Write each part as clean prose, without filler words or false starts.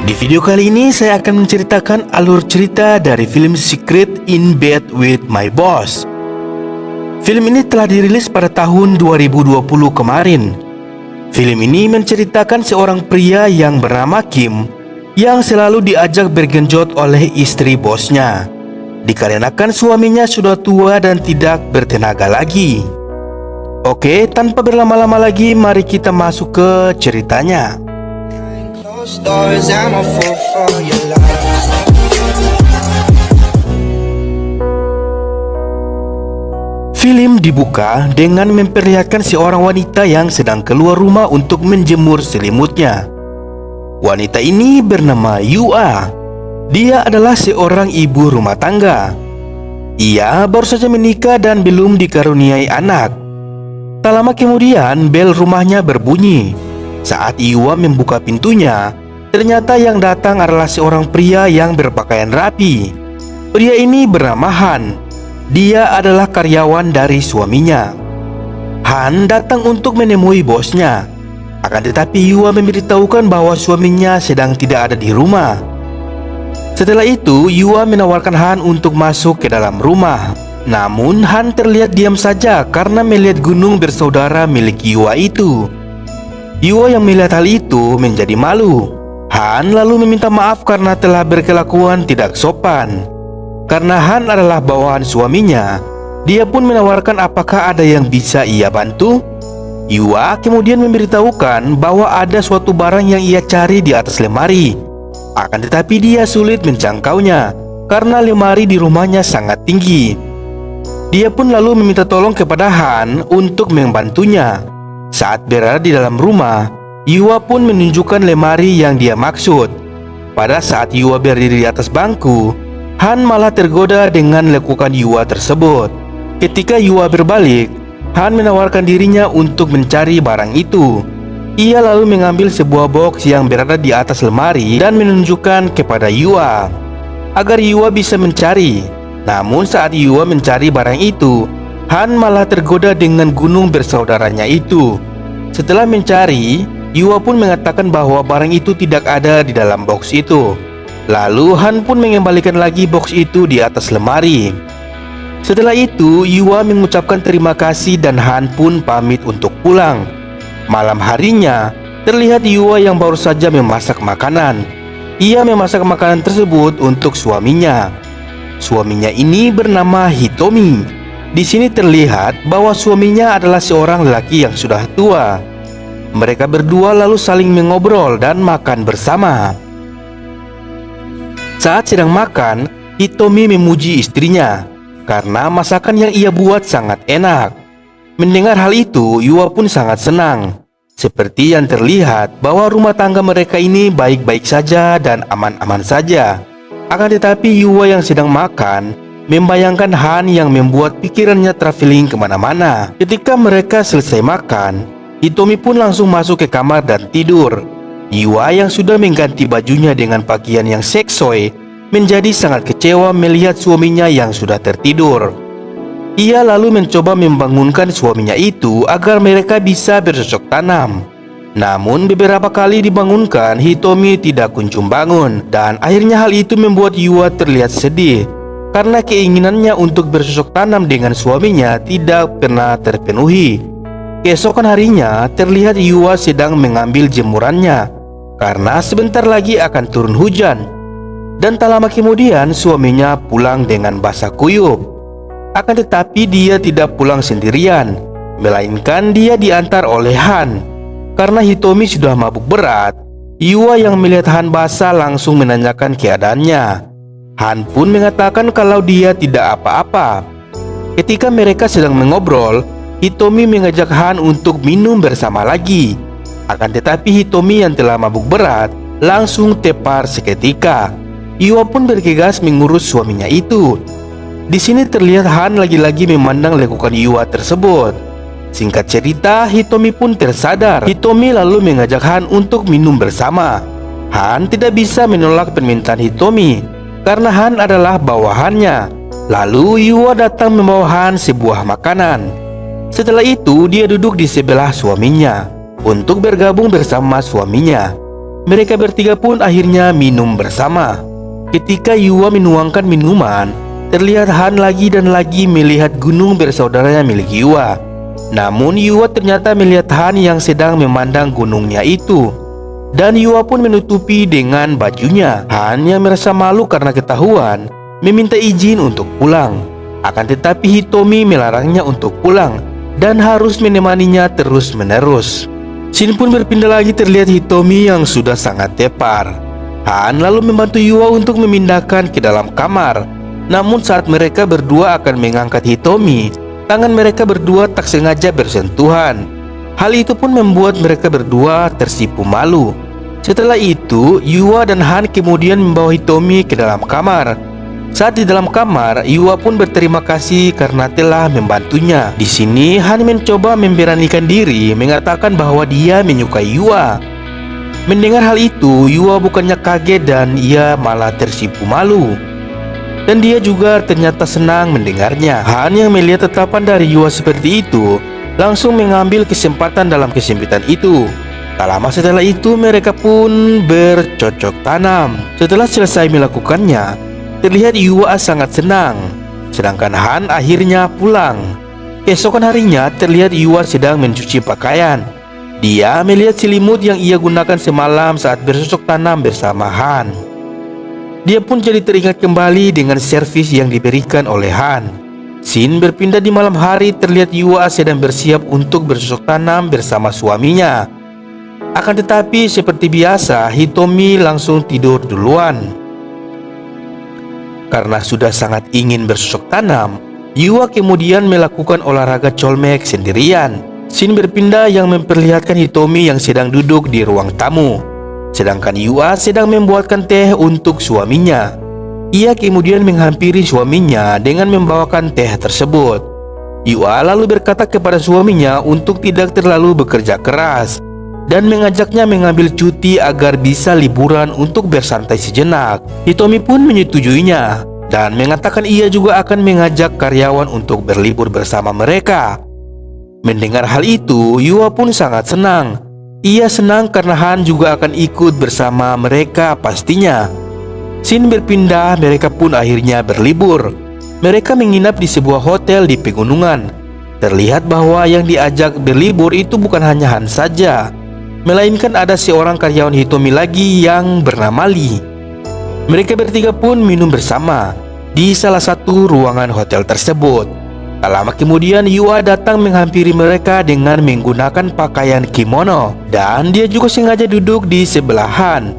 Di video kali ini saya akan menceritakan alur cerita dari film Secret in Bed with My Boss. Film ini telah dirilis pada tahun 2020 kemarin. Film ini menceritakan seorang pria yang bernama Kim yang selalu diajak bergenjot oleh istri bosnya, dikarenakan suaminya sudah tua dan tidak bertenaga lagi. Oke, tanpa berlama-lama lagi, mari kita masuk ke ceritanya. Film dibuka dengan memperlihatkan seorang wanita yang sedang keluar rumah untuk menjemur selimutnya. Wanita ini bernama Yua. Dia adalah seorang ibu rumah tangga. Ia baru saja menikah dan belum dikaruniai anak. Tak lama kemudian bel rumahnya berbunyi. Saat Yua membuka pintunya, ternyata yang datang adalah seorang pria yang berpakaian rapi. Pria ini bernama Han. Dia adalah karyawan dari suaminya. Han datang untuk menemui bosnya. Akan tetapi Yua memberitahukan bahwa suaminya sedang tidak ada di rumah. Setelah itu Yua menawarkan Han untuk masuk ke dalam rumah. Namun Han terlihat diam saja karena melihat gunung bersaudara milik Yua itu. Yua yang melihat hal itu menjadi malu. Han lalu meminta maaf karena telah berkelakuan tidak sopan. Karena Han adalah bawahan suaminya, dia pun menawarkan apakah ada yang bisa ia bantu. Yua kemudian memberitahukan bahwa ada suatu barang yang ia cari di atas lemari. Akan tetapi dia sulit menjangkaunya karena lemari di rumahnya sangat tinggi. Dia pun lalu meminta tolong kepada Han untuk membantunya. Saat berada di dalam rumah, Yua pun menunjukkan lemari yang dia maksud. Pada saat Yua berdiri di atas bangku, Han malah tergoda dengan lekukan Yua tersebut. Ketika Yua berbalik, Han menawarkan dirinya untuk mencari barang itu. Ia lalu mengambil sebuah box yang berada di atas lemari dan menunjukkan kepada Yua agar Yua bisa mencari. Namun saat Yua mencari barang itu, Han malah tergoda dengan gunung bersaudaranya itu. Setelah mencari, Yua pun mengatakan bahwa barang itu tidak ada di dalam box itu. Lalu Han pun mengembalikan lagi box itu di atas lemari. Setelah itu Yua mengucapkan terima kasih dan Han pun pamit untuk pulang. Malam harinya terlihat Yua yang baru saja memasak makanan. Ia memasak makanan tersebut untuk suaminya. Suaminya ini bernama Hitomi. Di sini terlihat bahwa suaminya adalah seorang lelaki yang sudah tua. Mereka berdua lalu saling mengobrol dan makan bersama. Saat sedang makan, Hitomi memuji istrinya karena masakan yang ia buat sangat enak. Mendengar hal itu, Yua pun sangat senang. Seperti yang terlihat bahwa rumah tangga mereka ini baik-baik saja dan aman-aman saja. Akan tetapi Yua yang sedang makan membayangkan Han yang membuat pikirannya traveling kemana-mana. Ketika mereka selesai makan, Hitomi pun langsung masuk ke kamar dan tidur. Yua yang sudah mengganti bajunya dengan pakaian yang seksoi menjadi sangat kecewa melihat suaminya yang sudah tertidur. Ia lalu mencoba membangunkan suaminya itu agar mereka bisa bercocok tanam. Namun beberapa kali dibangunkan, Hitomi tidak kunjung bangun. Dan akhirnya hal itu membuat Yua terlihat sedih karena keinginannya untuk bercocok tanam dengan suaminya tidak pernah terpenuhi. Keesokan harinya terlihat Yua sedang mengambil jemurannya karena sebentar lagi akan turun hujan. Dan tak lama kemudian suaminya pulang dengan basah kuyup. Akan tetapi dia tidak pulang sendirian, melainkan dia diantar oleh Han. Karena Hitomi sudah mabuk berat, Yua yang melihat Han basah langsung menanyakan keadaannya. Han pun mengatakan kalau dia tidak apa-apa. Ketika mereka sedang mengobrol, Hitomi mengajak Han untuk minum bersama lagi. Akan tetapi Hitomi yang telah mabuk berat langsung tepar seketika. Yua pun bergegas mengurus suaminya itu. Di sini terlihat Han lagi-lagi memandang lekukan Yua tersebut. Singkat cerita, Hitomi pun tersadar. Hitomi lalu mengajak Han untuk minum bersama. Han tidak bisa menolak permintaan Hitomi karena Han adalah bawahannya. Lalu Yua datang membawa Han sebuah makanan. Setelah itu dia duduk di sebelah suaminya untuk bergabung bersama suaminya. Mereka bertiga pun akhirnya minum bersama. Ketika Yua menuangkan minuman, terlihat Han lagi dan lagi melihat gunung bersaudaranya milik Yua. Namun Yua ternyata melihat Han yang sedang memandang gunungnya itu. Dan Yua pun menutupi dengan bajunya. Han yang merasa malu karena ketahuan meminta izin untuk pulang. Akan tetapi Hitomi melarangnya untuk pulang dan harus menemaninya terus-menerus. Scene pun berpindah lagi, terlihat Hitomi yang sudah sangat tepar. Han lalu membantu Yua untuk memindahkan ke dalam kamar. Namun saat mereka berdua akan mengangkat Hitomi, tangan mereka berdua tak sengaja bersentuhan. Hal itu pun membuat mereka berdua tersipu malu. Setelah itu, Yua dan Han kemudian membawa Hitomi ke dalam kamar. Saat di dalam kamar, Yua pun berterima kasih karena telah membantunya. Di sini, Han mencoba memberanikan diri, mengatakan bahwa dia menyukai Yua. Mendengar hal itu, Yua bukannya kaget dan ia malah tersipu malu. Dan dia juga ternyata senang mendengarnya. Han yang melihat tatapan dari Yua seperti itu, langsung mengambil kesempatan dalam kesempitan itu. Tak lama setelah itu mereka pun bercocok tanam. Setelah selesai melakukannya, terlihat Yua sangat senang. Sedangkan Han akhirnya pulang. Keesokan harinya terlihat Yua sedang mencuci pakaian. Dia melihat selimut yang ia gunakan semalam saat bercocok tanam bersama Han. Dia pun jadi teringat kembali dengan servis yang diberikan oleh Han. Scene berpindah di malam hari, terlihat Yua sedang bersiap untuk bercocok tanam bersama suaminya. Akan tetapi seperti biasa, Hitomi langsung tidur duluan. Karena sudah sangat ingin bercocok tanam, Yua kemudian melakukan olahraga colmek sendirian. Scene berpindah yang memperlihatkan Hitomi yang sedang duduk di ruang tamu, sedangkan Yua sedang membuatkan teh untuk suaminya. Ia kemudian menghampiri suaminya dengan membawakan teh tersebut. Yua lalu berkata kepada suaminya untuk tidak terlalu bekerja keras dan mengajaknya mengambil cuti agar bisa liburan untuk bersantai sejenak. Hitomi pun menyetujuinya dan mengatakan ia juga akan mengajak karyawan untuk berlibur bersama mereka. Mendengar hal itu, Yua pun sangat senang. Ia senang karena Han juga akan ikut bersama mereka pastinya. Scene berpindah, mereka pun akhirnya berlibur. Mereka menginap di sebuah hotel di pegunungan. Terlihat bahwa yang diajak berlibur itu bukan hanya Han saja, melainkan ada seorang karyawan Hitomi lagi yang bernama Lee. Mereka bertiga pun minum bersama di salah satu ruangan hotel tersebut. Tak lama kemudian Yua datang menghampiri mereka dengan menggunakan pakaian kimono, dan dia juga sengaja duduk di sebelah Han.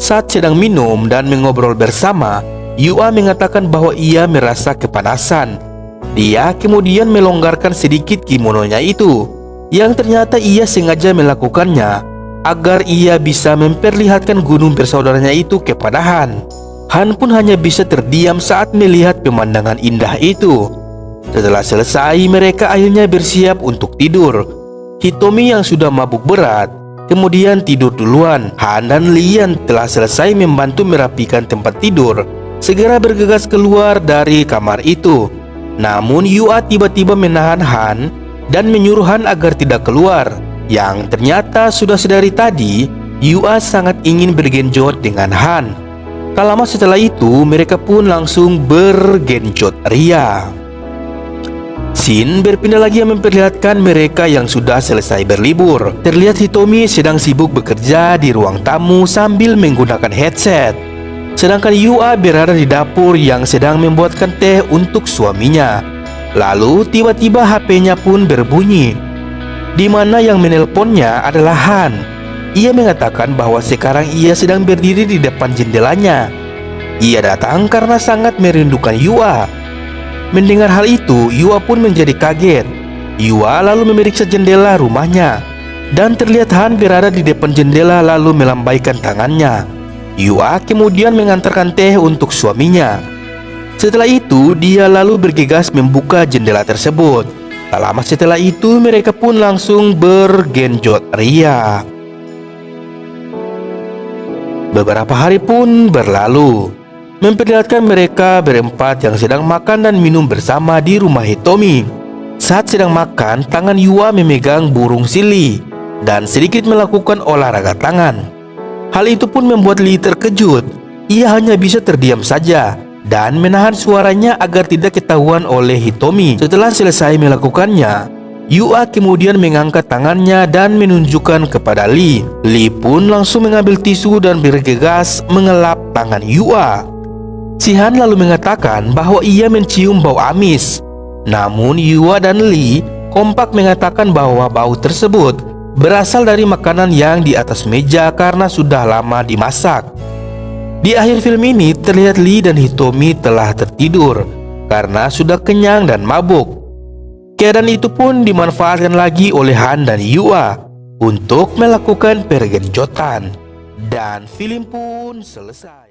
Saat sedang minum dan mengobrol bersama, Yua mengatakan bahwa ia merasa kepanasan. Dia kemudian melonggarkan sedikit kimononya itu, yang ternyata ia sengaja melakukannya agar ia bisa memperlihatkan gunung bersaudaranya itu kepada Han. Han pun hanya bisa terdiam saat melihat pemandangan indah itu. Setelah selesai, mereka akhirnya bersiap untuk tidur. Hitomi yang sudah mabuk berat kemudian tidur duluan. Han dan Lee yang telah selesai membantu merapikan tempat tidur segera bergegas keluar dari kamar itu. Namun Yua tiba-tiba menahan Han dan menyuruh Han agar tidak keluar. Yang ternyata sudah sedari tadi Yua sangat ingin bergenjot dengan Han. Tak lama setelah itu mereka pun langsung bergenjot ria. Scene berpindah lagi yang memperlihatkan mereka yang sudah selesai berlibur. Terlihat Hitomi sedang sibuk bekerja di ruang tamu sambil menggunakan headset. Sedangkan Yua berada di dapur yang sedang membuatkan teh untuk suaminya. Lalu tiba-tiba HP-nya pun berbunyi, di mana yang menelponnya adalah Han. Ia mengatakan bahwa sekarang ia sedang berdiri di depan jendelanya. Ia datang karena sangat merindukan Yua. Mendengar hal itu, Yua pun menjadi kaget. Yua lalu memeriksa jendela rumahnya, dan terlihat Han berada di depan jendela lalu melambaikan tangannya. Yua kemudian mengantarkan teh untuk suaminya. Setelah itu, dia lalu bergegas membuka jendela tersebut. Tak lama setelah itu, mereka pun langsung bergenjot ria. Beberapa hari pun berlalu, memperlihatkan mereka berempat yang sedang makan dan minum bersama di rumah Hitomi. Saat sedang makan, tangan Yua memegang burung sili dan sedikit melakukan olahraga tangan. Hal itu pun membuat Lee terkejut. Ia hanya bisa terdiam saja dan menahan suaranya agar tidak ketahuan oleh Hitomi. Setelah selesai melakukannya, Yua kemudian mengangkat tangannya dan menunjukkan kepada Lee. Lee pun langsung mengambil tisu dan bergegas mengelap tangan Yua. Si Han lalu mengatakan bahwa ia mencium bau amis. Namun Yua dan Lee kompak mengatakan bahwa bau tersebut berasal dari makanan yang di atas meja karena sudah lama dimasak. Di akhir film ini terlihat Lee dan Hitomi telah tertidur karena sudah kenyang dan mabuk. Keadaan itu pun dimanfaatkan lagi oleh Han dan Yua untuk melakukan pergenjotan. Dan film pun selesai.